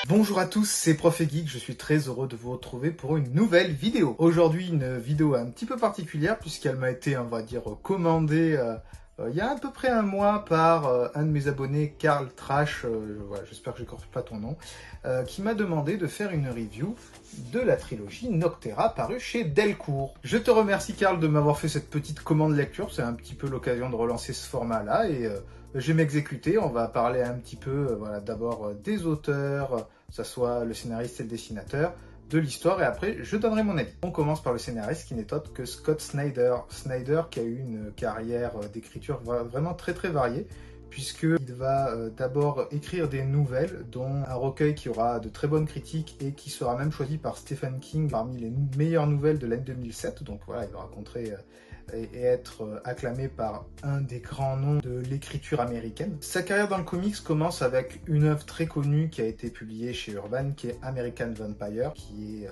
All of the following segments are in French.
Bonjour à tous, c'est Prof et Geek, je suis très heureux de vous retrouver pour une nouvelle vidéo. Aujourd'hui, une vidéo un petit peu particulière puisqu'elle m'a été, on va dire, commandée il y a à peu près un mois par un de mes abonnés, Karl Trash, voilà, j'espère que je n'écorche pas ton nom, qui m'a demandé de faire une review de la trilogie Noctera parue chez Delcourt. Je te remercie Karl de m'avoir fait cette petite commande lecture, c'est un petit peu l'occasion de relancer ce format-là et je vais m'exécuter. On va parler un petit peu voilà, d'abord des auteurs, que ce soit le scénariste et le dessinateur, de l'histoire, et après je donnerai mon avis. On commence par le scénariste qui n'est autre que Scott Snyder. Snyder qui a eu une carrière d'écriture vraiment très variée, puisqu'il va d'abord écrire des nouvelles, dont un recueil qui aura de très bonnes critiques et qui sera même choisi par Stephen King parmi les meilleures nouvelles de l'année 2007. Donc voilà, il va rencontrer et être acclamé par un des grands noms de l'écriture américaine. Sa carrière dans le comics commence avec une œuvre très connue qui a été publiée chez Urban, qui est American Vampire, qui est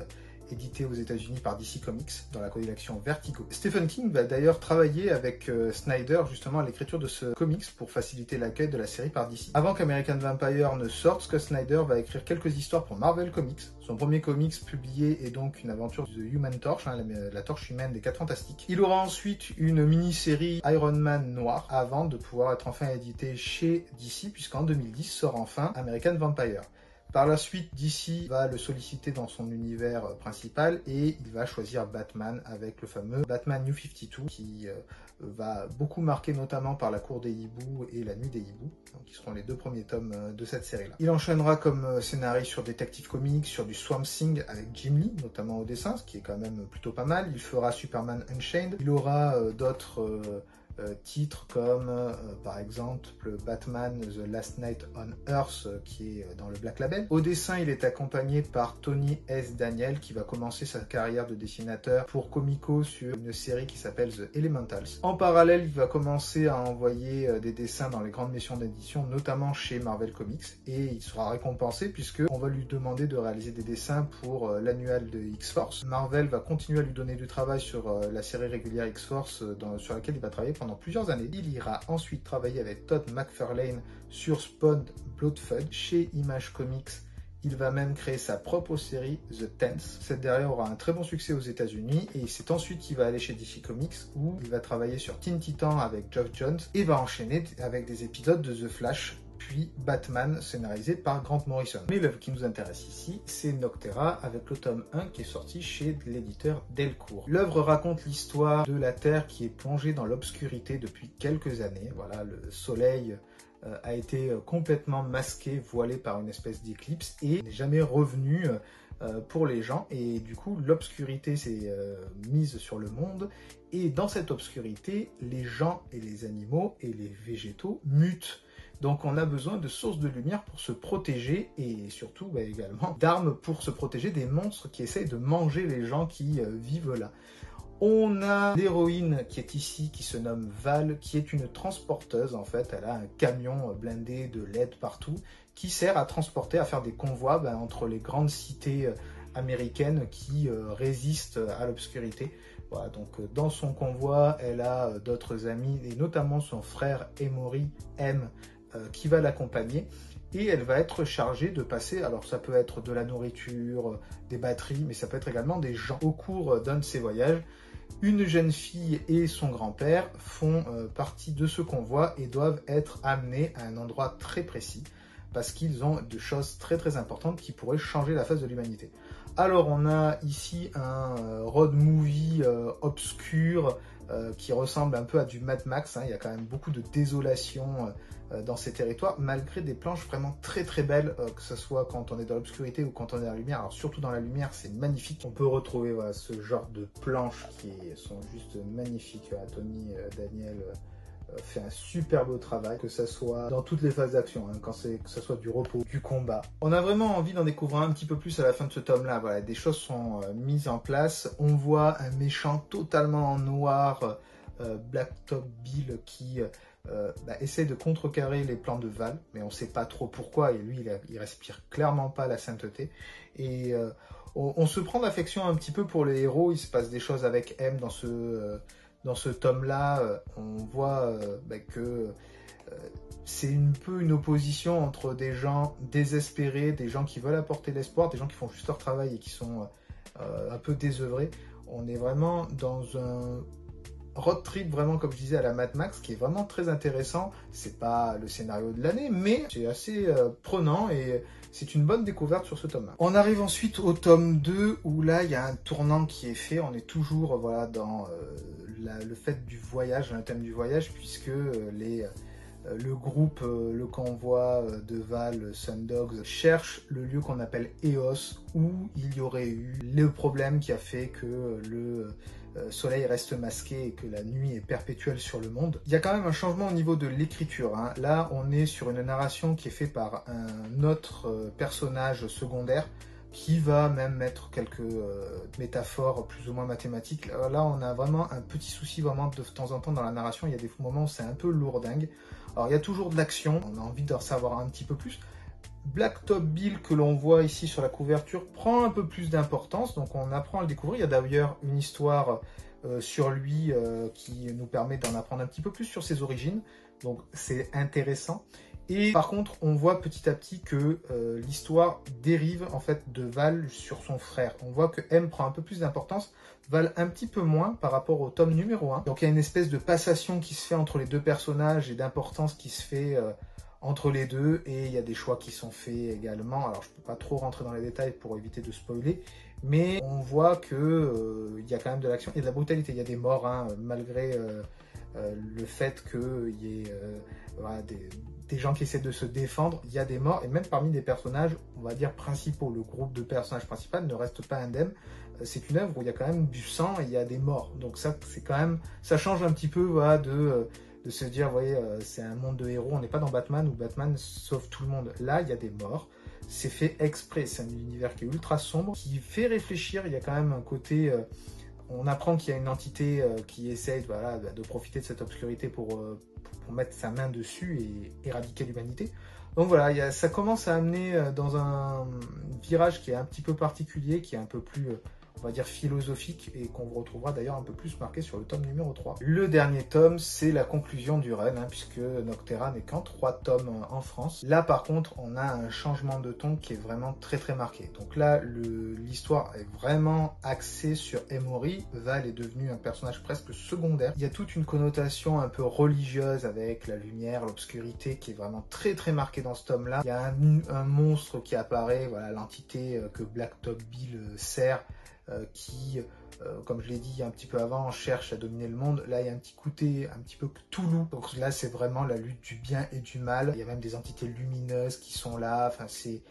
édité aux États-Unis par DC Comics dans la collection Vertigo. Stephen King va d'ailleurs travailler avec Snyder justement à l'écriture de ce comics pour faciliter l'accueil de la série par DC. Avant qu'American Vampire ne sorte, Scott Snyder va écrire quelques histoires pour Marvel Comics. Son premier comics publié est donc une aventure de Human Torch, la torche humaine des 4 Fantastiques. Il aura ensuite une mini-série Iron Man noir avant de pouvoir être enfin édité chez DC, puisqu'en 2010 sort enfin American Vampire. Par la suite, DC va le solliciter dans son univers principal et il va choisir Batman avec le fameux Batman New 52 qui va beaucoup marquer notamment par La Cour des Hiboux et La Nuit des Hiboux, qui seront les 2 premiers tomes de cette série-là. Il enchaînera comme scénariste sur Detective Comics, sur du Swamp Thing avec Jim Lee, notamment au dessin, ce qui est quand même plutôt pas mal. Il fera Superman Unchained. Il aura d'autres titres comme par exemple Batman The Last Night on Earth qui est dans le Black Label. Au dessin, il est accompagné par Tony S. Daniel qui va commencer sa carrière de dessinateur pour Comico sur une série qui s'appelle The Elementals. En parallèle, il va commencer à envoyer des dessins dans les grandes maisons d'édition, notamment chez Marvel Comics, et il sera récompensé puisque on va lui demander de réaliser des dessins pour l'annual de X-Force. Marvel va continuer à lui donner du travail sur la série régulière X-Force sur laquelle il va travailler pendant plusieurs années. Il ira ensuite travailler avec Todd McFarlane sur Spawn Bloodfud chez Image Comics. Il va même créer sa propre série The Tenth. Cette dernière aura un très bon succès aux États-Unis et c'est ensuite qu'il va aller chez DC Comics où il va travailler sur Teen Titan avec Geoff Johns et va enchaîner avec des épisodes de The Flash, puis Batman scénarisé par Grant Morrison. Mais l'œuvre qui nous intéresse ici, c'est Noctera avec le tome 1 qui est sorti chez l'éditeur Delcourt. L'œuvre raconte l'histoire de la Terre qui est plongée dans l'obscurité depuis quelques années. Voilà, le soleil a été complètement masqué, voilé par une espèce d'éclipse et n'est jamais revenu pour les gens. Et du coup, l'obscurité s'est mise sur le monde. Et dans cette obscurité, les gens et les animaux et les végétaux mutent. Donc on a besoin de sources de lumière pour se protéger et surtout également d'armes pour se protéger des monstres qui essayent de manger les gens qui vivent là. On a l'héroïne qui est ici, qui se nomme Val, qui est une transporteuse en fait. Elle a un camion blindé de LED partout qui sert à transporter, à faire des convois entre les grandes cités américaines qui résistent à l'obscurité. Voilà, donc dans son convoi, elle a d'autres amis et notamment son frère Emory M qui va l'accompagner. Et elle va être chargée de passer, alors ça peut être de la nourriture, des batteries, mais ça peut être également des gens. Au cours d'un de ces voyages, une jeune fille et son grand-père font partie de ce convoi et doivent être amenés à un endroit très précis parce qu'ils ont de choses très importantes qui pourraient changer la face de l'humanité. Alors on a ici un road movie obscur qui ressemble un peu à du Mad Max, hein. Il y a quand même beaucoup de désolation dans ces territoires, malgré des planches vraiment très belles, que ce soit quand on est dans l'obscurité ou quand on est dans la lumière. Alors surtout dans la lumière, c'est magnifique. On peut retrouver voilà, ce genre de planches qui sont juste magnifiques. Tony Daniel fait un super beau travail, que ce soit dans toutes les phases d'action, hein, que ce soit du repos, du combat. On a vraiment envie d'en découvrir un petit peu plus à la fin de ce tome-là. Voilà, des choses sont mises en place. On voit un méchant totalement en noir, Blacktop Bill, qui essaie de contrecarrer les plans de Val, mais on ne sait pas trop pourquoi, et lui, il respire clairement pas la sainteté. Et on se prend d'affection un petit peu pour les héros. Il se passe des choses avec M dans ce tome-là. On voit que c'est un peu une opposition entre des gens désespérés, des gens qui veulent apporter l'espoir, des gens qui font juste leur travail et qui sont un peu désœuvrés. On est vraiment dans un road trip, vraiment comme je disais à la Mad Max, qui est vraiment très intéressant. C'est pas le scénario de l'année, mais c'est assez prenant et c'est une bonne découverte sur ce tome-là. On arrive ensuite au tome 2 où là il y a un tournant qui est fait. On est toujours voilà, dans le fait du voyage, le thème du voyage, puisque le groupe, le convoi de Val, Sundogs, cherche le lieu qu'on appelle Eos, où il y aurait eu le problème qui a fait que le soleil reste masqué et que la nuit est perpétuelle sur le monde. Il y a quand même un changement au niveau de l'écriture. Hein. Là, on est sur une narration qui est faite par un autre personnage secondaire qui va même mettre quelques métaphores plus ou moins mathématiques. Là, on a vraiment un petit souci vraiment de temps en temps dans la narration. Il y a des moments où c'est un peu lourdingue. Alors, il y a toujours de l'action. On a envie d'en savoir un petit peu plus. Blacktop Bill, que l'on voit ici sur la couverture, prend un peu plus d'importance, donc on apprend à le découvrir. Il y a d'ailleurs une histoire sur lui qui nous permet d'en apprendre un petit peu plus sur ses origines, donc c'est intéressant. Et par contre, on voit petit à petit que l'histoire dérive en fait de Val sur son frère. On voit que M prend un peu plus d'importance, Val un petit peu moins par rapport au tome numéro 1. Donc il y a une espèce de passation qui se fait entre les deux personnages et d'importance qui se fait entre les deux, et il y a des choix qui sont faits également. Alors je ne peux pas trop rentrer dans les détails pour éviter de spoiler, mais on voit que il y a quand même de l'action et de la brutalité. Il y a des morts, hein, malgré le fait qu'il y ait voilà, des gens qui essaient de se défendre, il y a des morts, et même parmi des personnages, on va dire principaux, le groupe de personnages principaux ne reste pas indemne. C'est une œuvre où il y a quand même du sang et il y a des morts, donc ça c'est quand même, ça change un petit peu voilà, de se dire, vous voyez, c'est un monde de héros, on n'est pas dans Batman où Batman sauve tout le monde. Là, il y a des morts, c'est fait exprès, c'est un univers qui est ultra sombre, qui fait réfléchir. Il y a quand même un côté, on apprend qu'il y a une entité qui essaye voilà, de profiter de cette obscurité pour mettre sa main dessus et éradiquer l'humanité. Donc voilà, ça commence à amener dans un virage qui est un petit peu particulier, qui est un peu plus on va dire philosophique, et qu'on retrouvera d'ailleurs un peu plus marqué sur le tome numéro 3. Le dernier tome, c'est la conclusion du run, hein, puisque Noctera n'est qu'en 3 tomes en France. Là par contre, on a un changement de ton qui est vraiment très très marqué. Donc là, l'histoire est vraiment axée sur Emory. Val est devenu un personnage presque secondaire. Il y a toute une connotation un peu religieuse avec la lumière, l'obscurité qui est vraiment très très marquée dans ce tome-là. Il y a un monstre qui apparaît, voilà, l'entité que Blacktop Bill sert, qui, comme je l'ai dit un petit peu avant, cherche à dominer le monde. Là, il y a un petit côté un petit peu Cthulhu. Donc là, c'est vraiment la lutte du bien et du mal. Il y a même des entités lumineuses qui sont là. Enfin, c'est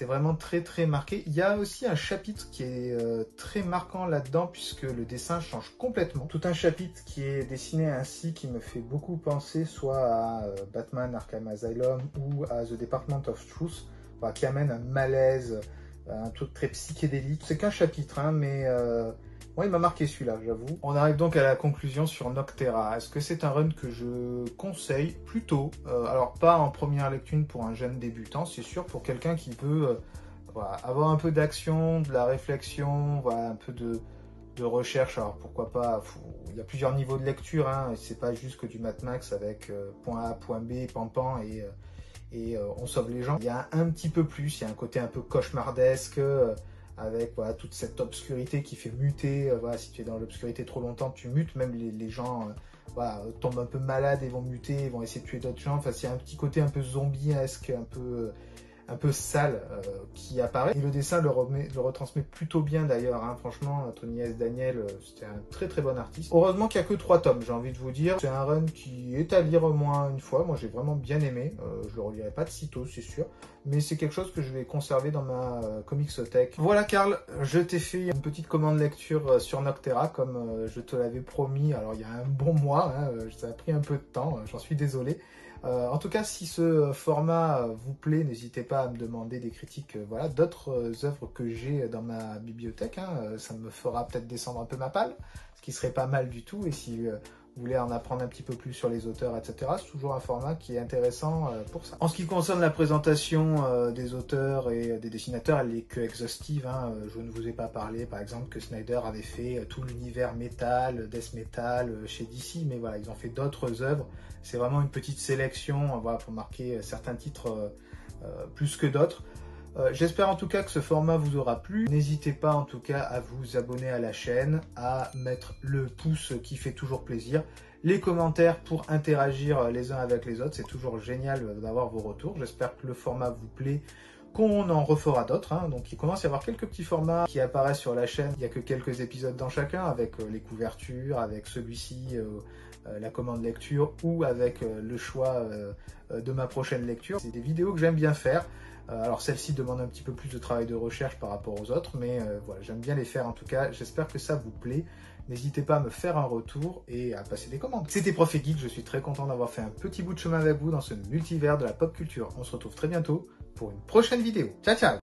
vraiment très très marqué. Il y a aussi un chapitre qui est très marquant là-dedans, puisque le dessin change complètement. Tout un chapitre qui est dessiné ainsi, qui me fait beaucoup penser soit à Batman Arkham Asylum ou à The Department of Truth, enfin, qui amène un malaise, un truc très psychédélique. C'est qu'un chapitre, hein, mais moi il m'a marqué celui-là, j'avoue. On arrive donc à la conclusion sur Noctera. Est-ce que c'est un run que je conseille? Plutôt. Alors pas en première lecture pour un jeune débutant, c'est sûr, pour quelqu'un qui veut voilà, avoir un peu d'action, de la réflexion, voilà, un peu de recherche. Alors pourquoi pas, il y a plusieurs niveaux de lecture, hein, c'est pas juste que du Mad Max avec point A, point B, pan et on sauve les gens. Il y a un petit peu plus, il y a un côté un peu cauchemardesque, avec voilà, toute cette obscurité qui fait muter. Voilà, si tu es dans l'obscurité trop longtemps, tu mutes. Même les gens voilà, tombent un peu malades et vont muter, vont essayer de tuer d'autres gens. Enfin, il y a un petit côté un peu zombie-esque, un peu sale qui apparaît. Et le dessin le retransmet plutôt bien d'ailleurs, hein. Franchement, Tony S. Daniel, c'était un très très bon artiste. Heureusement qu'il n'y a que 3 tomes, j'ai envie de vous dire. C'est un run qui est à lire au moins une fois. Moi j'ai vraiment bien aimé. Je le relirai pas de sitôt, c'est sûr. Mais c'est quelque chose que je vais conserver dans ma Comixothèque. Voilà Karl, je t'ai fait une petite commande lecture sur Noctera comme je te l'avais promis. Alors il y a un bon mois, hein, ça a pris un peu de temps, j'en suis désolé. En tout cas, si ce format vous plaît, n'hésitez pas à me demander des critiques, voilà, d'autres œuvres que j'ai dans ma bibliothèque, hein. Ça me fera peut-être descendre un peu ma palle, ce qui serait pas mal du tout. Et si vous voulez en apprendre un petit peu plus sur les auteurs, etc. C'est toujours un format qui est intéressant pour ça. En ce qui concerne la présentation des auteurs et des dessinateurs, elle n'est que exhaustive. Hein. Je ne vous ai pas parlé, par exemple, que Snyder avait fait tout l'univers metal, death metal chez DC, mais voilà, ils ont fait d'autres œuvres. C'est vraiment une petite sélection, voilà, pour marquer certains titres plus que d'autres. J'espère en tout cas que ce format vous aura plu. N'hésitez pas en tout cas à vous abonner à la chaîne, à mettre le pouce qui fait toujours plaisir, les commentaires pour interagir les uns avec les autres. C'est toujours génial d'avoir vos retours. J'espère que le format vous plaît, qu'on en refera d'autres. Hein. Donc il commence à y avoir quelques petits formats qui apparaissent sur la chaîne. Il n'y a que quelques épisodes dans chacun, avec les couvertures, avec celui-ci, la commande lecture, ou avec le choix de ma prochaine lecture. C'est des vidéos que j'aime bien faire. Alors celle-ci demande un petit peu plus de travail de recherche par rapport aux autres, mais voilà, j'aime bien les faire en tout cas. J'espère que ça vous plaît. N'hésitez pas à me faire un retour et à passer des commandes. C'était Prof et Geek, je suis très content d'avoir fait un petit bout de chemin avec vous dans ce multivers de la pop culture. On se retrouve très bientôt pour une prochaine vidéo. Ciao ciao!